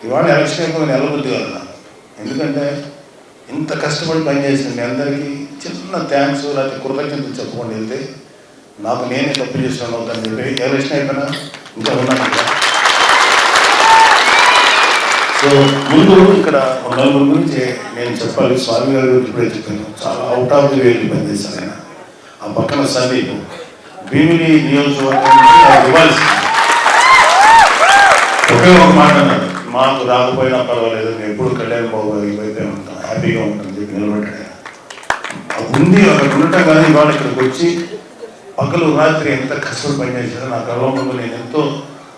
ఇవాళ ఎలక్షన్ అయిపోయి నెలబుద్ధి కాదు నాకు. ఎందుకంటే ఇంత కష్టపడి పనిచేసిన మీ అందరికీ చిన్న థ్యాంక్స్ లేకపోతే కృతజ్ఞతలు చెప్పుకొని వెళ్తే నాకు నేనే తప్పు చేసినాను అవుతాను చెప్పి ఎలక్షన్ అయిపోయినా ఇంకా ఉన్నాను కదా. సో ముందు ఇక్కడ నలుగురు గురించి నేను చెప్పాలి. స్వామి గారి గురించి ఇప్పుడే చెప్పాను. చాలా అవుట్ ఆఫ్ ది వేలు పనిచేశాను ఆయన. ఆ పక్కన సందీప్ భీమిలి నియోజకవర్గం ఇవ్వాల్సింది ఒకే ఒక మాట అన్నాడు, మాకు రాకపోయినా పర్వాలేదు, నేను ఎప్పుడు కళ్యాణ్ బాబు ఇవైతే ఉంటాం, హ్యాపీగా ఉంటాను చెప్పి నిలబెట్టాడు. ఉంది అక్కడ ఉండటం కానీ ఇవాళ ఇక్కడికి వచ్చి పగలు రాత్రి ఎంత కష్టపడి పనిచేశారో నా కళ్ళ ముందు నేను ఎంతో,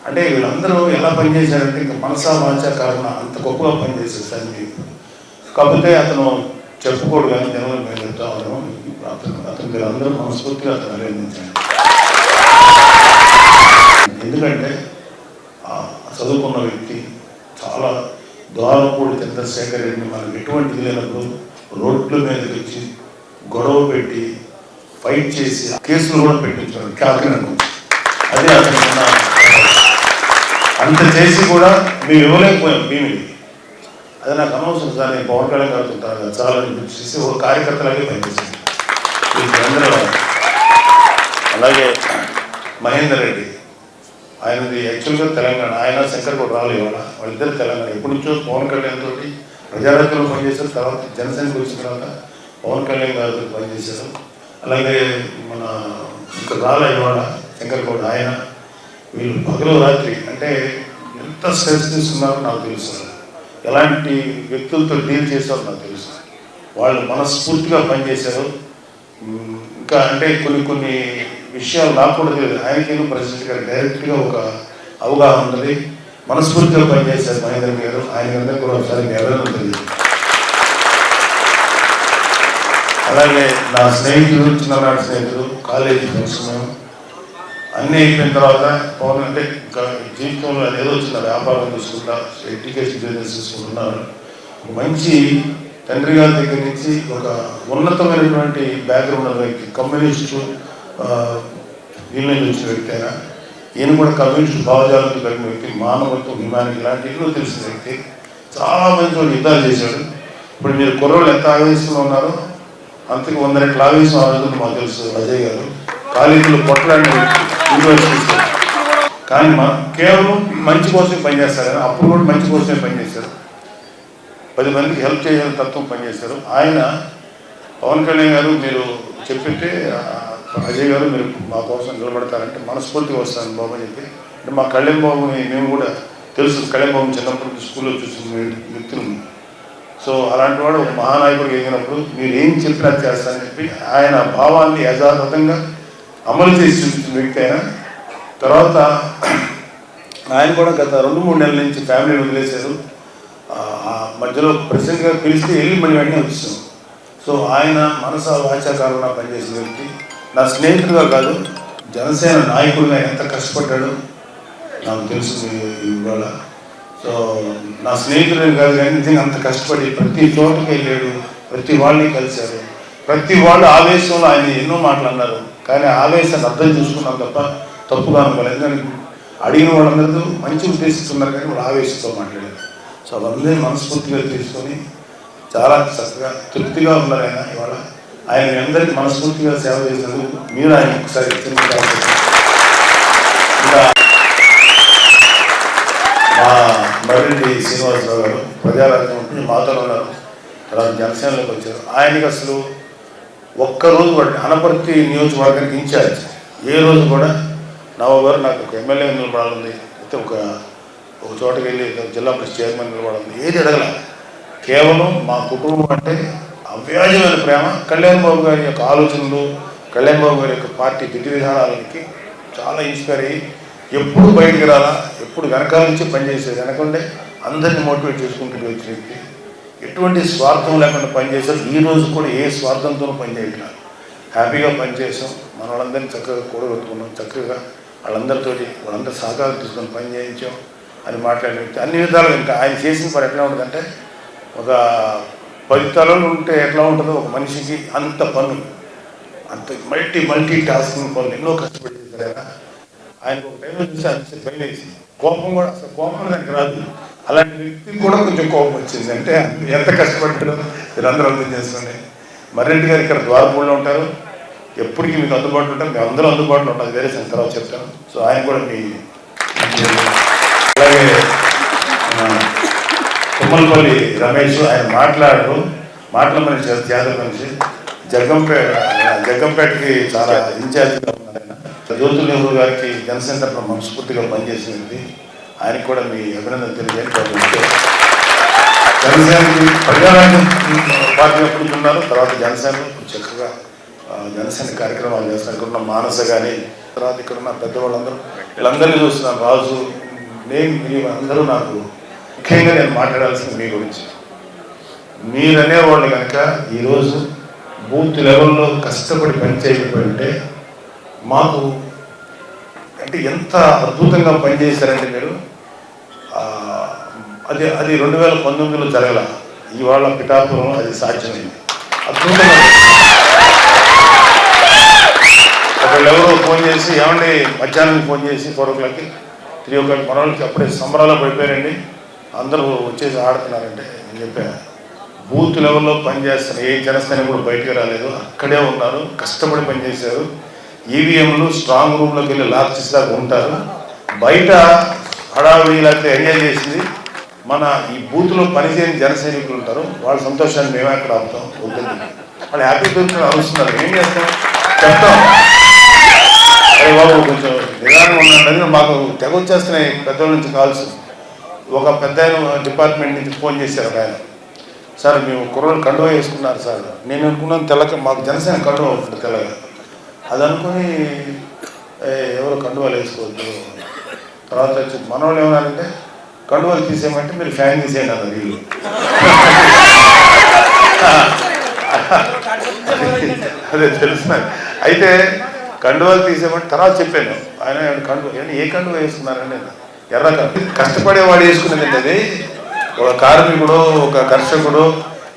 అంటే వీళ్ళందరూ ఎలా పనిచేశారంటే ఇంకా మనసా వాచా కారణం అంత గొప్పగా పనిచేశారు సందీప్. కాకపోతే అతను చెప్పుకోడు కానీ జనంలో మేము చెప్తా ఉన్నాము. అతను వీళ్ళందరూ మనస్ఫూర్తిగా అతను అభినందించాను. ఎందుకంటే చదువుకున్న వ్యక్తి, చాలా ద్వారపూడి చంద్రశేఖర్ రెడ్డిని మనకు ఎటువంటిది లేనప్పుడు రోడ్ల మీదకి వచ్చి గొడవ పెట్టి ఫైట్ చేసి కేసులు కూడా పెట్టించారు కాకినాడ. అదే అతను అంత చేసి కూడా మేము ఇవ్వలేకపోయాం భీమిని. అది నాకు అనవసరం సార్, నేను పవన్ కళ్యాణ్ కడుతుంటాను కదా చాలా చేసి ఒక కార్యకర్తలాగే పనిచేసింది. అలాగే మహేందర్ రెడ్డి, ఆయనది యాక్చువల్గా తెలంగాణ, ఆయన శంకర్ కూడా రాలేదు. వాళ్ళిద్దరు తెలంగాణ. ఎప్పటి నుంచో పవన్ కళ్యాణ్ తోటి ప్రజారాజ్యంలో పనిచేశారు. తర్వాత జనసేనకు వచ్చిన తర్వాత పవన్ కళ్యాణ్ గారితో పనిచేశారు. అలాగే మన ఇక్కడ రాలే ఇవాళ శంకర్ గౌడ్, ఆయన వీళ్ళు పగలు రాత్రి అంటే ఎంత స్ట్రెస్ తీసుకున్నారో నాకు తెలుసు, ఎలాంటి వ్యక్తులతో డీల్ చేశారో నాకు తెలుసు. వాళ్ళు మనస్ఫూర్తిగా పనిచేశారు. ఇంకా అంటే కొన్ని విషయాలు నాకు కూడా తెలియదు. ఆయనకేమో ప్రెసిడెంట్ గారు డైరెక్ట్గా ఒక అవగాహన ఉన్నది. మనస్ఫూర్తిగా పనిచేశారు మహేందర్ గారు. ఆయన అందరికీ కూడా ఒకసారి ఎవరైనా తెలియదు. అలాగే నా స్నేహితులు, చిన్ననాటి స్నేహితులు, కాలేజీ ఫ్రెండ్స్, మేము అన్నీ అయిపోయిన తర్వాత పవన్ అంటే ఇంకా జీవితంలో ఏదో చిన్న వ్యాపారం చూసుకుంటా, ఎడ్యుకేషన్ బిజినెస్ చూసుకుంటున్నారు. మంచి తండ్రి గారి దగ్గర నుంచి ఒక ఉన్నతమైనటువంటి బ్యాక్గ్రౌండ్ ఉన్న వ్యక్తి, కమ్యూనిస్టు వీళ్ళ నుంచి వచ్చిన వ్యక్తి అయినా ఈయన కూడా కమ్యూనిస్టు భావజాలంతో కలిగిన వ్యక్తి, మానవత్వం, హ్యుమానిటీ ఇలాంటి ఎన్నో తెలిసిన వ్యక్తి. చాలా మంది వాళ్ళు యుద్ధాలు చేశాడు. ఇప్పుడు మీరు కుర్రోళ్ళు ఎంత ఆవేశంలో ఉన్నారో అంతకు 100 రెట్ల ఆవేశం ఆడుతుంది మాకు తెలుసు. అజయ్ గారు కాలేజీలో కొట్టడానికి యూనివర్సిటీస్, కానీ కేవలం మంచి కోసమే పనిచేస్తారు. కానీ అప్పుడు కూడా మంచి కోసమే పనిచేశారు. 10 మందికి హెల్ప్ చేయాలని తత్వం పనిచేశారు. ఆయన పవన్ కళ్యాణ్ గారు మీరు చెప్పింటే అజయ్ గారు మీరు మా కోసం నిలబడతారంటే మనస్ఫూర్తిగా వస్తాను బాబు అని చెప్పి. అంటే మా కళ్యాణ్ బాబుని మేము కూడా తెలుసు, కళ్యాణ్ బాబు చిన్నప్పుడు స్కూల్లో చూసిన వ్యక్తులు. సో అలాంటి వాడు ఒక మహానాయకుడికి ఎగినప్పుడు మీరు ఏం చెప్పినా చేస్తారని చెప్పి ఆయన భావాన్ని యథాతథంగా అమలు చేసి చూపించిన వ్యక్తి అయినా. తర్వాత ఆయన కూడా గత 2-3 నెలల నుంచి ఫ్యామిలీని వదిలేశారు. మధ్యలో ప్రెసిడెంట్గా పిలిస్తే వెళ్ళి మళ్ళీ వెంటనే వచ్చాం. సో ఆయన మనసా వాచాకారంగా పనిచేసిన వ్యక్తి. నా స్నేహితుడుగా కాదు, జనసేన నాయకుడిగా ఎంత కష్టపడ్డాడు నాకు తెలుసు ఇవాళ. సో నా స్నేహితుడు కాదు కానీ నిజంగా అంత కష్టపడి ప్రతి చోటుకి వెళ్ళాడు, ప్రతి వాళ్ళని కలిశారు. ప్రతి వాళ్ళు ఆవేశంలో ఆయన ఎన్నో మాటలు అన్నారు, కానీ ఆవేశాన్ని అర్థం చేసుకున్నాం తప్ప తప్పుగా అనుకోలేదు. ఎందుకంటే అడిగిన వాళ్ళందరూ మంచి ఉద్దేశిస్తున్నారు కానీ వాళ్ళు ఆవేశంతో మాట్లాడారు. సో అవన్నీ మనస్ఫూర్తిగా తీసుకొని చాలా చక్కగా తృప్తిగా ఉన్నారు ఆయన. ఇవాళ ఆయన అందరికీ మనస్ఫూర్తిగా సేవ చేసినందుకు మీరు ఆయన ఒకసారి ఇంకా మా మర్రెడ్డి శ్రీనివాసరావు గారు ప్రజారాజ్యం ఉంటుంది మాతో ఉన్నారు. తర్వాత జనసేనలోకి వచ్చారు. ఆయనకి అసలు ఒక్కరోజు కూడా అనపర్తి నియోజకవర్గానికి ఇన్ఛార్జ్, ఏ రోజు కూడా నవగారు నాకు ఒక ఎమ్మెల్యే నిలబడాలి, అయితే ఒక చోటకి వెళ్ళి జిల్లా పరిషత్ చైర్మన్ నిలబడాలి, ఏది అడగల. కేవలం మా కుటుంబం అంటే అవ్యాజమైన ప్రేమ. కళ్యాణ్ బాబు గారి యొక్క ఆలోచనలు, కళ్యాణ్ బాబు గారి యొక్క పార్టీ విధి విధానాలకి చాలా ఇన్స్పైర్ అయ్యి ఎప్పుడు బయటికి రాలా, ఎప్పుడు వెనకాల నుంచి పనిచేసేది, వెనకంటే అందరినీ మోటివేట్ చేసుకుంటూ వచ్చిన వ్యక్తి. ఎటువంటి స్వార్థం లేకుండా పనిచేశారు. ఈ రోజు కూడా ఏ స్వార్థంతో పనిచేయట్లేదు, హ్యాపీగా పనిచేసాం. మన వాళ్ళందరినీ చక్కగా కూడగొట్టుకున్నాం, చక్కగా వాళ్ళందరూ సహకారం తీసుకొని పని చేయించాం అని మాట్లాడిన వ్యక్తి. అన్ని విధాలుగా ఇంకా ఆయన చేసిన పని ఎట్లా ఉంటుందంటే, ఒక 10 తలలు ఉంటే ఎట్లా ఉంటుందో ఒక మనిషికి అంత పనులు, అంత మల్టీ టాస్కింగ్ పనులు ఎన్నో కష్టపడి చేశారు. ఆయనకు ఒక టైంలో చూసి అంత భయం వేసి కోపం కూడా అసలు కోపం దానికి రాదు. అలాంటి వ్యక్తికి కూడా కొంచెం కోపం వచ్చింది. అంటే ఎంత కష్టపడ్డాడో మీరందరూ అర్థం చేసుకోండి. మర్రెడ్డి గారు ఇక్కడ ద్వారపూడిలో ఉంటారు, ఎప్పటికీ మీకు అందుబాటులో ఉంటారు, మీ అందరూ అందుబాటులో ఉంటుంది, వేరే సంగతి తర్వాత చెప్తాను. సో ఆయన కూడా మీ అలాగే తుమ్మలపల్లి రమేష్, ఆయన మాట్లాడమని చేత మనిషి, జగ్గంపేటకి చాలా ఇన్ఛార్జిగా ఉన్నారు ఆయన. జ్యోతుల్ నెహ్రూ గారికి జనసేన తరఫున మనస్ఫూర్తిగా పనిచేసింది, ఆయనకు కూడా మీ అభినందన తెలియజేయండి. జనసేనకి ప్రజారాజ్యం పార్టీ ఎప్పుడు ఉన్నారు, తర్వాత జనసేనలో చక్కగా జనసేన కార్యక్రమాలు చేస్తున్నారు. ఇక్కడ ఉన్న మానస కానీ, తర్వాత ఇక్కడ ఉన్న పెద్దవాళ్ళందరూ, వీళ్ళందరినీ చూస్తున్నాను. రాజు, మీరు అందరూ నాకు ముఖ్యంగా నేను మాట్లాడాల్సింది మీ గురించి. మీరనేవాళ్ళు కనుక ఈరోజు బూత్ లెవెల్లో కష్టపడి పనిచేయకపోయింటే మాకు అంటే ఎంత అద్భుతంగా పనిచేశారంటే మీరు. అది 2019లో జరగల, ఇవాళ పిఠాపురం అది సాధ్యమైంది. అద్భుతంగా ఒకళ్ళెవరో ఫోన్ చేసి, ఏమండి మధ్యాహ్నం ఫోన్ చేసి 4 o'clockకి 3 o'clock మన వాళ్ళకి అప్పుడే సంబరాల్లో పడిపోయారండి, అందరూ వచ్చేసి ఆడుతున్నారంటే నేను చెప్పాను, బూత్ లెవెల్లో పనిచేస్తున్న ఏ జనసేన కూడా బయటకు రాలేదు, అక్కడే ఉన్నారు, కష్టపడి పనిచేశారు. ఈవీఎంలు స్ట్రాంగ్ రూమ్లోకి వెళ్ళి లాక్స్ దాకా ఉంటారు, బయట హడావిడి లేకపోతే ఎంజాయ్ చేసింది మన ఈ బూత్లో పనిచేయని జన సైనికులు ఉంటారు. వాళ్ళ సంతోషాన్ని మేమే అక్కడ ఆపుతాం, వద్దండి వాళ్ళు హ్యాపీ దొరుకుతున్నారు, అరుస్తున్నారు, ఏం చేస్తాం చెప్తాం. అరే బాబు కొంచెం నిదానం ఉన్నాడని మాకు తెగ వచ్చేస్తున్నాయి పెద్దోళ్ళ నుంచి కాల్స్. ఒక పెద్ద డిపార్ట్మెంట్ నుంచి ఫోన్ చేశారు ఆయన, సార్ మేము కుర్రోళ్ళు కండువా వేసుకున్నారు సార్. నేను అనుకున్నాను తెల్లక, మాకు జనసేన కండువా ఉంటుంది తెల్లగా, అది అనుకుని ఎవరు కండువాలు వేసుకోవద్దు. తర్వాత వచ్చి మనోళ్ళు ఏమన్నారంటే కండువాలు తీసేయమంటే మీరు ఫ్యాన్ తీసేయండి అన్నారు వీళ్ళు. అదే తెలుస్తున్నారు. అయితే కండువాలు తీసేయమంటే తర్వాత చెప్పాను, ఆయన ఏ కండువా వేసుకున్నారండి, ఎర్ర కష్టపడేవాడు వేసుకునేదండి అది. ఒక కార్మికుడు, ఒక కర్షకుడు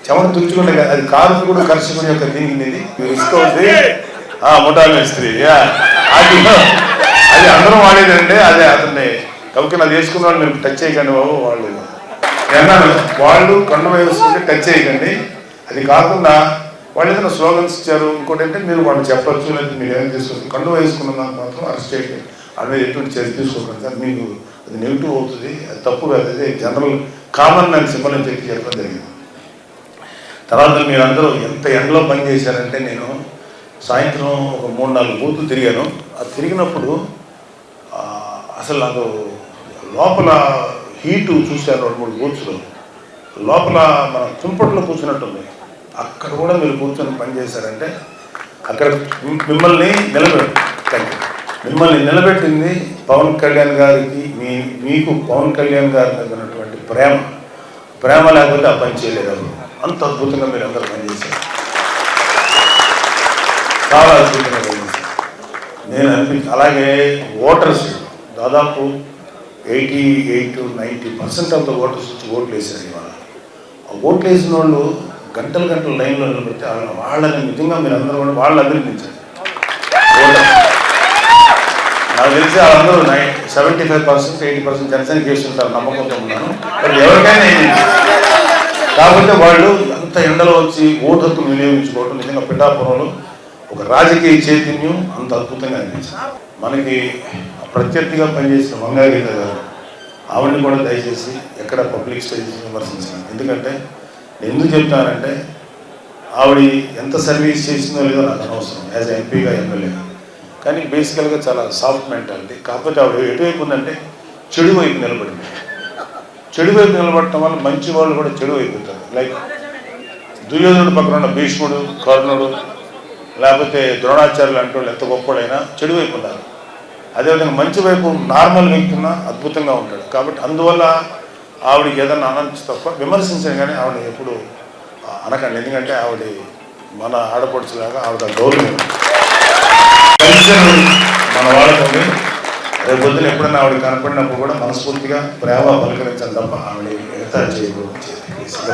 చెమట తుడుచుకుంటే అది కార్మికుడు కర్షకుడు యొక్క దీనికి తీసుకోవద్ది. ముఠా మేస్త్రి అది అందరం వాడేదండి, అదే అతన్ని కాబట్టి అది వేసుకున్న వాళ్ళు మీరు టచ్ చేయకండి బాబు, వాళ్ళు అన్నాను వాళ్ళు కండువా వేసుకుంటే టచ్ చేయకండి. అది కాకుండా వాళ్ళు ఏదైనా స్లోగన్స్ ఇచ్చారు, ఇంకోటి అంటే మీరు వాళ్ళు చెప్పచ్చు, లేదా మీరు ఏమైనా తీసుకోవచ్చు, కండువా వేసుకున్న దానికి మాత్రం అరెస్ట్ చేయండి, వాళ్ళ మీద ఎటువంటి చర్య తీసుకోకండి సార్, మీకు అది నెగిటివ్ అవుతుంది, అది తప్పు కాదు, అదే జనరల్ కామన్ మ్యాన్ సింబల్ అని చెప్పడం జరిగింది. తర్వాత మీరందరూ ఎంత ఎండలో పనిచేశారంటే, నేను సాయంత్రం ఒక 3-4 బూతులు తిరిగాను. అది తిరిగినప్పుడు అసలు నాకు లోపల హీటు చూశాను. 2-3 బూత్స్లో లోపల మన కుంపట్లో కూర్చున్నట్టుంది. అక్కడ కూడా మీరు కూర్చొని పనిచేశారంటే, అక్కడ మిమ్మల్ని నిలబెట్టింది పవన్ కళ్యాణ్ గారికి, మీకు పవన్ కళ్యాణ్ గారి మీద ఉన్నటువంటి ప్రేమ లేకపోతే ఆ పని చేయలేదు. అంత అద్భుతంగా మీరు అందరూ పనిచేశారు, చాలా అద్భుతంగా పనిచేశారు. నేను అలాగే ఓటర్స్ దాదాపు 88-90% ఆఫ్ ద ఓటర్స్ వచ్చి ఓట్లు వేశారు. ఇవాళ ఆ ఓట్లు వేసిన వాళ్ళు గంటలు లైన్లో నిలబెడితే వాళ్ళని నిజంగా మీరు అందరూ కూడా వాళ్ళు అభినందించారు. నాకు తెలిసి వాళ్ళందరూ 75%-80% జనసేన చేస్తుంటారు నమ్మకంతో ఉన్నాను. బట్ ఎవరికైనా కాబట్టి వాళ్ళు అంత ఎండలో వచ్చి ఓటు హక్కును వినియోగించుకోవడం నిజంగా పిఠాపురంలో ఒక రాజకీయ చైతన్యం అంత అద్భుతంగా అనిపించింది. మనకి ప్రత్యర్థిగా పనిచేసిన మంగాగీత గారు, ఆవిడని కూడా దయచేసి ఎక్కడ పబ్లిక్ స్టేజ్ విమర్శించాను. ఎందుకంటే నేను ఎందుకు చెప్తానంటే, ఆవిడ ఎంత సర్వీస్ చేసిందో లేదో నాకు అనవసరం యాజ్ ఎంపీగా, ఎమ్మెల్యేగా, కానీ బేసికల్గా చాలా సాఫ్ట్ మెంటాలిటీ. కాకపోతే ఆవిడ ఎటువైపు ఉందంటే చెడు వైపు నిలబడింది. చెడు వైపు నిలబడటం వల్ల మంచి వాళ్ళు కూడా చెడు అయిపోతారు. లైక్ దుర్యోధనుడు పక్కన ఉన్న భీష్ముడు, కర్ణుడు, లేకపోతే ద్రోణాచార్యులు అంటే వాళ్ళు ఎంత గొప్పడైనా చెడు వైపు ఉన్నారు. అదేవిధంగా మంచి వైపు నార్మల్ వ్యక్తి ఉన్నా అద్భుతంగా ఉంటాడు. కాబట్టి అందువల్ల ఆవిడకి ఏదన్నా అనొచ్చు తప్ప విమర్శించాను, కానీ ఆవిడ ఎప్పుడు అనకండి. ఎందుకంటే ఆవిడ మన ఆడపడుచులాగా ఆవిడ గౌరవం మన వాళ్ళకి. రేపు పొద్దున ఎప్పుడైనా ఆవిడ కనపడినప్పుడు కూడా మనస్ఫూర్తిగా ప్రేమ పలకరించాలి తప్ప ఆవిడ ఎగతా చేయకూడదు.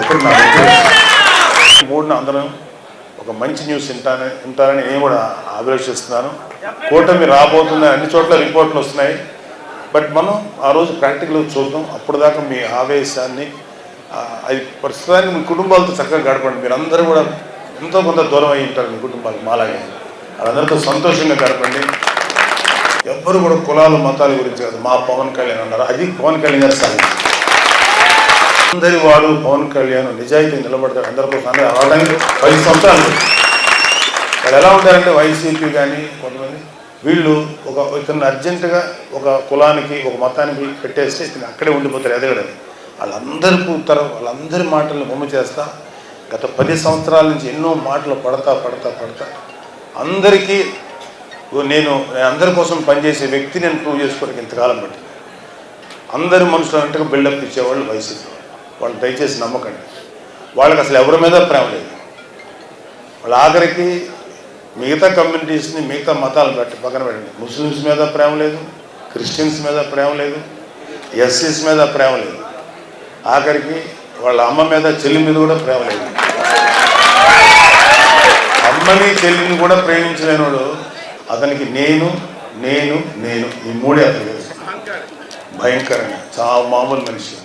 ఎప్పుడు నా 3న అందరం ఒక మంచి న్యూస్ వింటారని నేను కూడా అభిలషిస్తున్నాను. కూటమి రాబోతున్న అన్ని చోట్ల రిపోర్ట్లు వస్తున్నాయి. బట్ మనం ఆ రోజు ప్రాక్టికల్గా చూద్దాం. అప్పటిదాకా మీ ఆవేశాన్ని అది ప్రస్తుతానికి మీ కుటుంబాలతో చక్కగా గడపండి. మీరందరూ కూడా ఎంతో కొంత దూరం అయి ఉంటారు మీ కుటుంబాలకు మాలాగే. వాళ్ళందరితో సంతోషంగా గడపండి. ఎవ్వరు కూడా కులాలు మతాల గురించి కాదు. మా పవన్ కళ్యాణ్ అన్నారు, అది పవన్ కళ్యాణ్ గారు సాగింది. అందరి వాడు పవన్ కళ్యాణ్ నిజాయితీ నిలబడతాడు అందరి కోసం. అంటే అవడానికి 10 సంవత్సరాలు వాళ్ళు ఎలా ఉంటారంటే వైసీపీ కానీ కొంతమంది వీళ్ళు ఇతను అర్జెంటుగా ఒక కులానికి ఒక మతానికి పెట్టేస్తే ఇతను అక్కడే ఉండిపోతారు ఎదగడని. వాళ్ళందరి మాటలను బొమ్మ చేస్తా గత 10 సంవత్సరాల నుంచి ఎన్నో మాటలు పడతా అందరికీ నేను అందరి కోసం పనిచేసే వ్యక్తి నేను ప్రూవ్ చేసుకోవడానికి ఇంతకాలం పట్టి అందరి మనుషులు అంటే బిల్డప్ ఇచ్చేవాళ్ళు వైసీపీ వాళ్ళు. దయచేసి నమ్మకండి. వాళ్ళకి అసలు ఎవరి మీద ప్రేమ లేదు. వాళ్ళు ఆఖరికి మిగతా కమ్యూనిటీస్ని మిగతా మతాలు పక్కన పెట్టండి. ముస్లిమ్స్ మీద ప్రేమ లేదు, క్రిస్టియన్స్ మీద ప్రేమ లేదు, ఎస్సీస్ మీద ప్రేమ లేదు, ఆఖరికి వాళ్ళ అమ్మ మీద చెల్లి మీద కూడా ప్రేమ లేదు. అమ్మని చెల్లిని కూడా ప్రేమించలేనివాడు అతనికి నేను ఈ మూడే అతను భయంకరంగా చాలా మామూలు మనిషి.